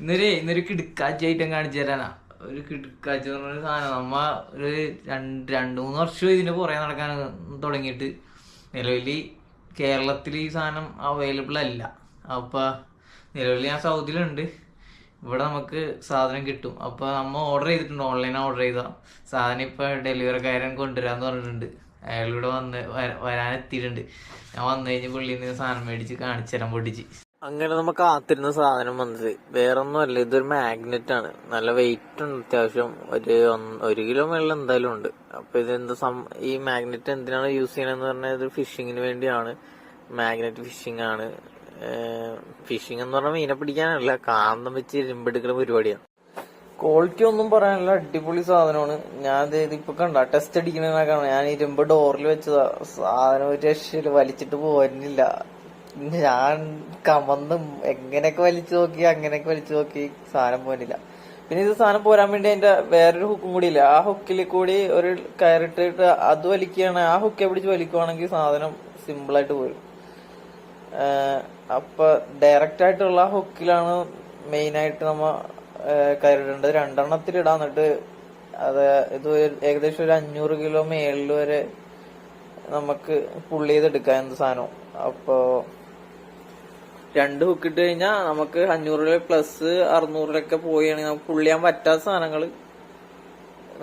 ഇന്നൊരു കിടുക്കാച്ചി ഐറ്റം കാണിച്ചു തരാനാ. ഒരു കിടുക്കാച്ചി എന്ന് പറഞ്ഞ സാധനം നമ്മ ഒരു രണ്ടു മൂന്ന് വർഷം ഇതിന്റെ പുറകെ നടക്കാൻ തുടങ്ങിയിട്ട് നിലവിൽ കേരളത്തിൽ ഈ സാധനം അവൈലബിൾ അല്ല. അപ്പൊ നിലവിൽ ഞാൻ സൗദിയിലുണ്ട്, ഇവിടെ നമുക്ക് സാധനം കിട്ടും. അപ്പൊ നമ്മ ഓർഡർ ചെയ്തിട്ടുണ്ട്, ഓൺലൈൻ ഓർഡർ ചെയ്താ സാധനം ഇപ്പൊ ഡെലിവറിക്കാരൻ കൊണ്ടുവരാന്ന് പറഞ്ഞിട്ടുണ്ട്. അയാളിവിടെ വരാനെത്തിയിട്ടുണ്ട്. ഞാൻ വന്നു കഴിഞ്ഞ് പുള്ളിയിൽ നിന്ന് സാധനം മേടിച്ച് കാണിച്ചു തരാൻ പൊട്ടിച്ച്. അങ്ങനെ നമുക്ക് കാത്തിരുന്ന സാധനം വന്നത് വേറൊന്നും അല്ല, ഇതൊരു മാഗ്നറ്റ് ആണ്. നല്ല വെയിറ്റ് ഉണ്ട്, അത്യാവശ്യം ഒരു കിലോ വെള്ളം എന്തായാലും ഉണ്ട്. അപ്പൊ ഇതെന്താ ഈ മാഗ്നറ്റ് എന്തിനാണ് യൂസ് ചെയ്യണമെന്ന് പറഞ്ഞാൽ ഇത് ഫിഷിങ്ങിന് വേണ്ടിയാണ്. മാഗ്നറ്റ് ഫിഷിംഗ് ആണ്. ഫിഷിംഗ് എന്ന് പറഞ്ഞാൽ മീനെ പിടിക്കാനല്ല, കാന്തം വെച്ച് ഇരുമ്പെടുക്കുന്ന പരിപാടിയാണ്. ക്വാളിറ്റി ഒന്നും പറയാനില്ല, അടിപൊളി സാധനമാണ്. ഞാൻ ഇതിപ്പോ കണ്ട ടെസ്റ്റ് അടിക്കണ ഞാൻ ഇരുമ്പ് ഡോറിൽ വെച്ചതാ. സാധനം ഒരു രക്ഷയില് വലിച്ചിട്ട് പോരുന്നില്ല. ഞാൻ കമന്ന് എങ്ങനെയൊക്കെ വലിച്ചു നോക്കി, അങ്ങനെയൊക്കെ വലിച്ചു നോക്കി, സാധനം പോരുന്നില്ല. പിന്നെ ഇത് സാധനം പോരാൻ വേണ്ടി അതിന്റെ വേറൊരു ഹുക്കും കൂടി ഇല്ല. ആ ഹുക്കിൽ കൂടി ഒരു കയറിട്ടിട്ട് അത് വലിക്കുകയാണ്. ആ ഹുക്കെ പിടിച്ച് വലിക്കുവാണെങ്കിൽ സാധനം സിമ്പിൾ ആയിട്ട് പോരും. അപ്പൊ ഡയറക്റ്റ് ആയിട്ടുള്ള ഹുക്കിലാണ് മെയിൻ ആയിട്ട് നമ്മ കയറിടേണ്ടത്. രണ്ടെണ്ണത്തിൽ ഇടാൻ. എന്നിട്ട് ഇത് ഏകദേശം ഒരു 500 കിലോ മേളിൽ വരെ നമുക്ക് പുള്ളി ചെയ്തെടുക്കാം എന്ത് സാധനവും. അപ്പൊ 2 ഹുക്ക് ഇട്ട് കഴിഞ്ഞാൽ നമുക്ക് 500 പ്ലസ് 600 പോവുകയാണെങ്കിൽ നമുക്ക് പുള്ളി ചെയ്യാൻ പറ്റാത്ത സാധനങ്ങൾ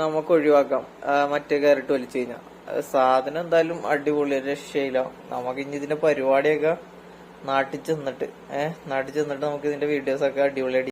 നമുക്ക് ഒഴിവാക്കാം, മറ്റേ കയറിട്ട് വലിച്ചു കഴിഞ്ഞാൽ. സാധനം എന്തായാലും അടിപൊളി, രക്ഷയില്ല. നമുക്ക് ഇനി ഇതിന്റെ പരിപാടിയൊക്കെ നാട്ടിൽ ചെന്നിട്ട് നമുക്ക് ഇതിന്റെ വീഡിയോസ് ഒക്കെ അടിപൊളിയായിട്ട്